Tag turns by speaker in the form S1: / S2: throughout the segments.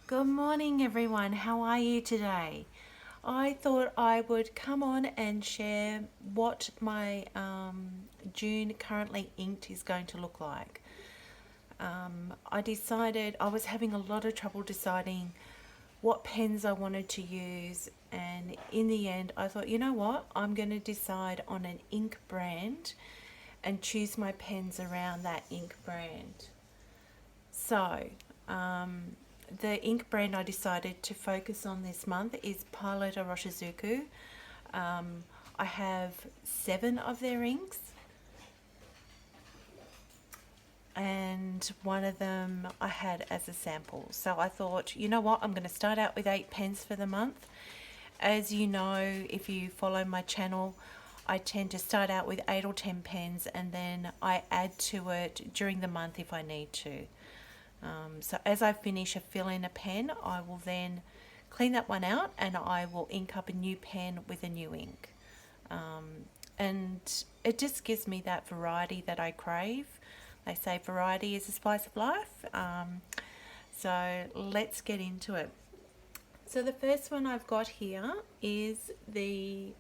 S1: Good morning, everyone. How are you today? I thought I would come on and share what my June currently inked is going to look like. I decided I was having a lot of trouble deciding what pens I wanted to use, and in the end, I thought, you know what, I'm going to decide on an ink brand and choose my pens around that ink brand. So, the ink brand I decided to focus on this month is Pilot Roshizuku. I have 7 of their inks, and one of them I had as a sample. So I thought, you know what, I'm going to start out with 8 pens for the month. As you know, if you follow my channel, I tend to start out with 8 or 10 pens and then I add to it during the month if I need to. So as I finish a fill in a pen, I will then clean that one out and I will ink up a new pen with a new ink. And it just gives me that variety that I crave. They say variety is the spice of life. So let's get into it. So the first one I've got here is the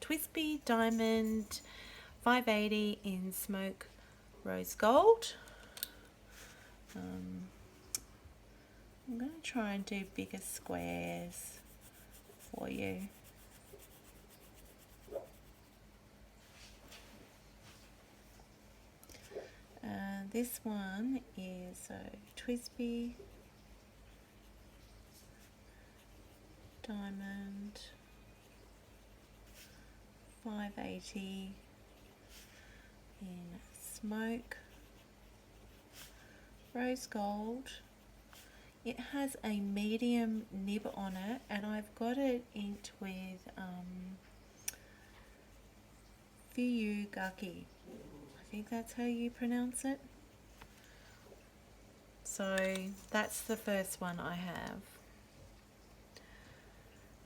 S1: Twisby Diamond 580 in Smoke Rose Gold. I'm going to try and do bigger squares for you. This one is Twisby Diamond 580 in Smoke Rose Gold. It has a medium nib on it, and I've got it inked with Fuyugaki. I think that's how you pronounce it. So that's the first one I have.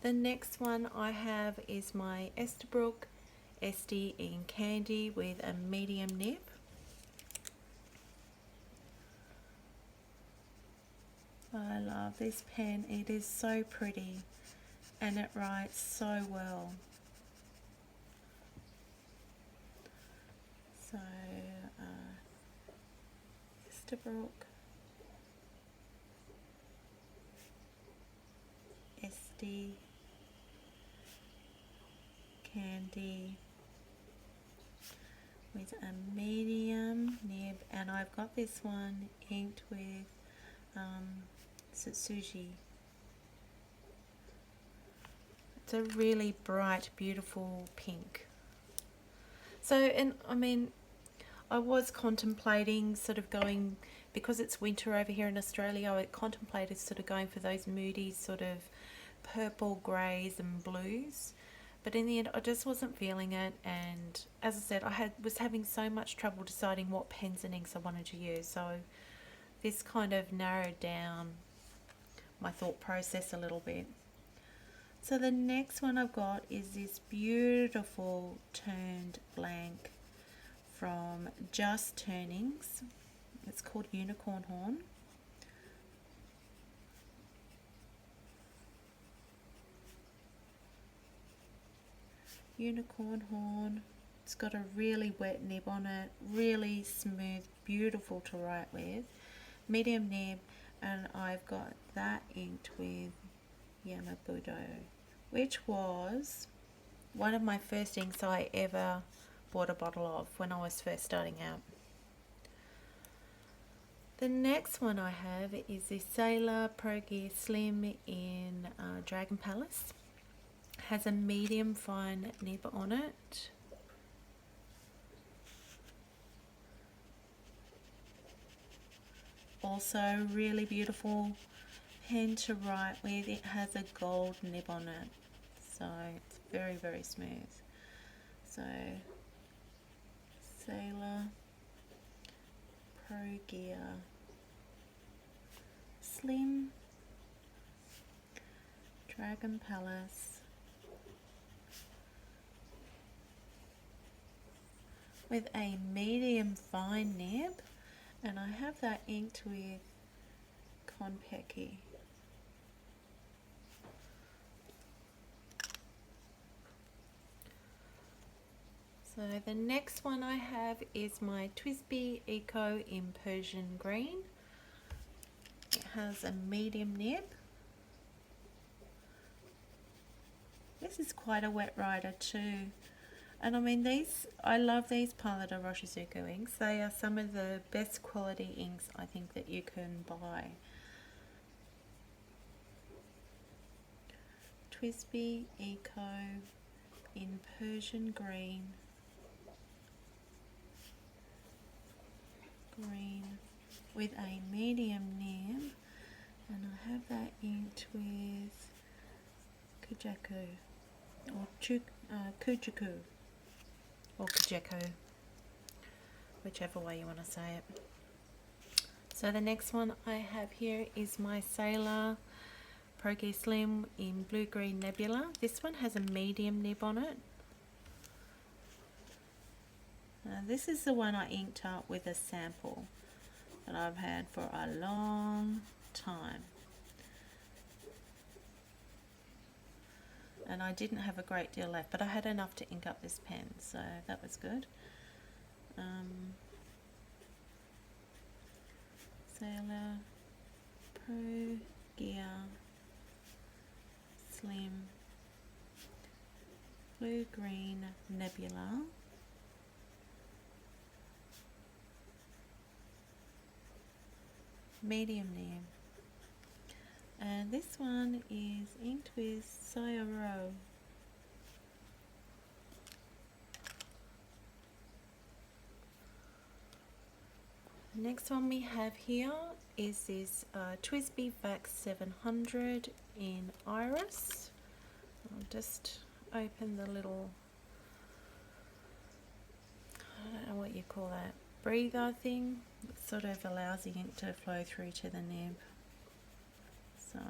S1: The next one I have is my Estabrook SD in Candy with a medium nib. I love this pen. It is so pretty and it writes so well. So Estabrook SD Candy with a medium nib, and I've got this one inked with Satsuji. It's a really bright, beautiful pink. So, and I mean, I was contemplating sort of going, because it's winter over here in Australia, I contemplated sort of going for those moody sort of purple, greys and blues. But in the end, I just wasn't feeling it. And as I said, was having so much trouble deciding what pens and inks I wanted to use. So this kind of narrowed down my thought process a little bit. So the next one I've got is this beautiful turned blank from Just Turnings. It's called Unicorn Horn. Unicorn Horn. It's got a really wet nib on it, really smooth, beautiful to write with. Medium nib, and I've got that inked with Yamabudo, which was one of my first inks I ever bought a bottle of when I was first starting out. The next one I have is the Sailor Pro Gear Slim in Dragon Palace. Has a medium fine nib on it. Also really beautiful pen to write with. It has a gold nib on it, so it's very, very smooth. So Sailor Pro Gear Slim Dragon Palace with a medium fine nib, and I have that inked with Konpeki. So the next one I have is my Twisby Eco in Persian Green. It has a medium nib. This is quite a wet rider too. And I mean I love these Pilot Orochizuku inks. They are some of the best quality inks I think that you can buy. Twisby Eco in Persian Green. Green with a medium nib. And I have that inked with Kujaku or Kujaku or Kujaku, whichever way you want to say it. So the next one I have here is my Sailor Progi Slim in Blue Green Nebula. This one has a medium nib on it. This is the one I inked up with a sample that I've had for a long time. And I didn't have a great deal left, but I had enough to ink up this pen, so that was good. Sailor Pro Gear Slim Blue Green Nebula. Medium nib. And this one is inked with Sayuro. The next one we have here is this Twisby Vax 700 in Iris. I'll just open the little, I don't know what you call that, breather thing. It sort of allows the ink to flow through to the nib. So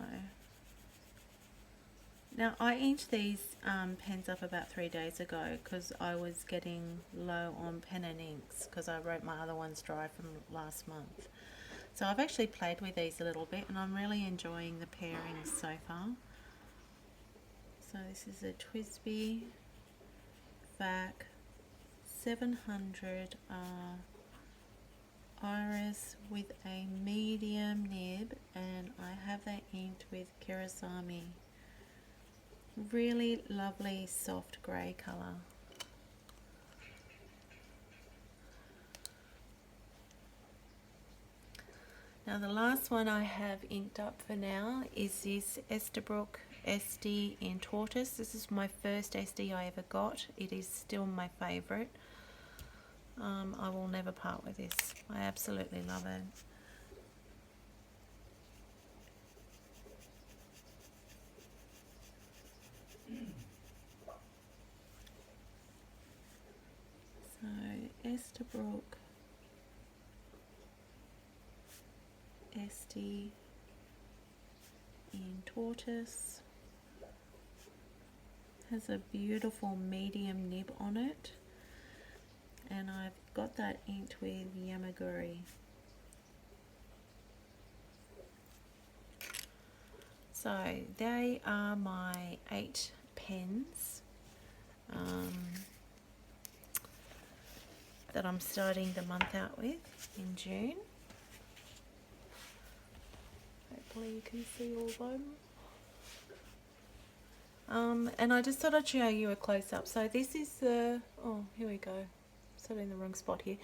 S1: now I inked these pens up about 3 days ago because I was getting low on pen and inks because I wrote my other ones dry from last month. So I've actually played with these a little bit and I'm really enjoying the pairings so far. So this is a Twisby Vac 700 Iris with a medium nib, and I have that inked with Kirasami. Really lovely soft grey colour. Now the last one I have inked up for now is this Esterbrook SD in Tortoise. This is my first SD I ever got. It is still my favourite. I will never part with this. I absolutely love it. So Esterbrook SD in Tortoise has a beautiful medium nib on it. And I've got that inked with Yamaguri. So they are my 8 pens that I'm starting the month out with in June. Hopefully you can see all of them. And I just thought I'd show you a close-up. So this is the, oh, here we go. Sort of in the wrong spot here.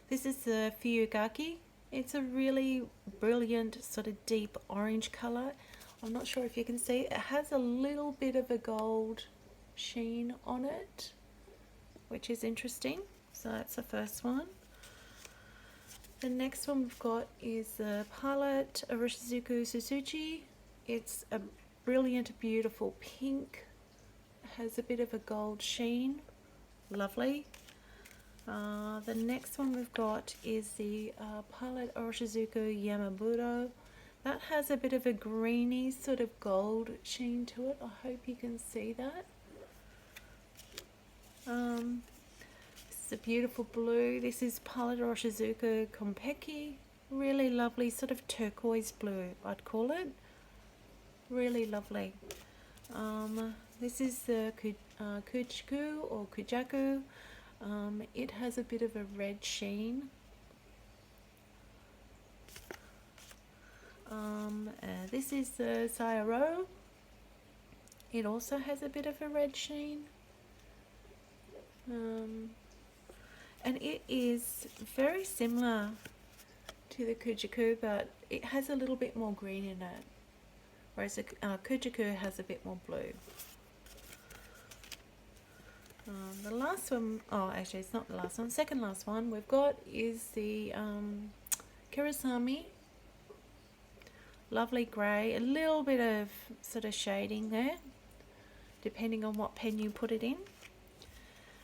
S1: This is the Fuyugaki. It's a really brilliant sort of deep orange colour. I'm not sure if you can see. It has a little bit of a gold sheen on it, which is interesting. So that's the first one. The next one we've got is the Pilot Orochizuku Suzuki. It's a brilliant, beautiful pink. It has a bit of a gold sheen. Lovely. The next one we've got is the Pilot Orochizuku Yamaburo. That has a bit of a greeny sort of gold sheen to it. I hope you can see that. This is a beautiful blue. This is Pilot Orochizuku Konpeki. Really lovely sort of turquoise blue, I'd call it. Really lovely. This is the Kujaku or Kujaku. It has a bit of a red sheen. This is the Sayaro. It also has a bit of a red sheen. And it is very similar to the Kujaku, but it has a little bit more green in it, whereas the Kujaku has a bit more blue. The last one, oh actually it's not the last one, second last one we've got is the Kirasami. Lovely grey, a little bit of sort of shading there, depending on what pen you put it in.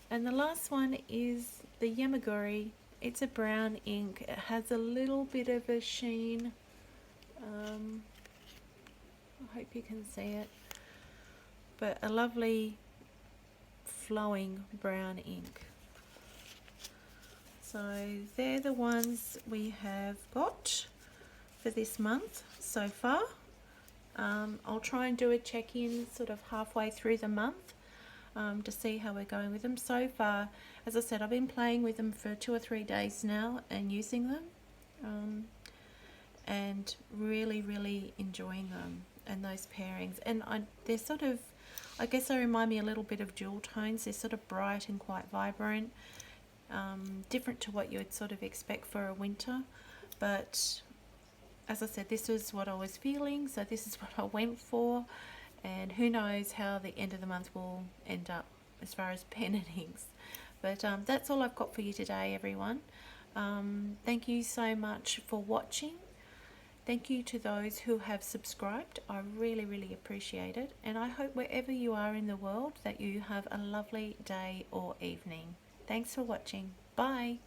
S1: And the last one is the Yamaguri. It's a brown ink. It has a little bit of a sheen. I hope you can see it. But a lovely flowing brown ink. So they're the ones we have got for this month so far. I'll try and do a check-in sort of halfway through the month to see how we're going with them. So far, as I said, I've been playing with them for 2 or 3 days now and using them, and really enjoying them and those pairings. And they're sort of, I guess they remind me a little bit of jewel tones. They're sort of bright and quite vibrant, different to what you would sort of expect for a winter, but as I said, this was what I was feeling, so this is what I went for, and who knows how the end of the month will end up as far as pen and inks. But that's all I've got for you today, everyone. Thank you so much for watching. Thank you to those who have subscribed. I really appreciate it, and I hope wherever you are in the world that you have a lovely day or evening. Thanks for watching. Bye.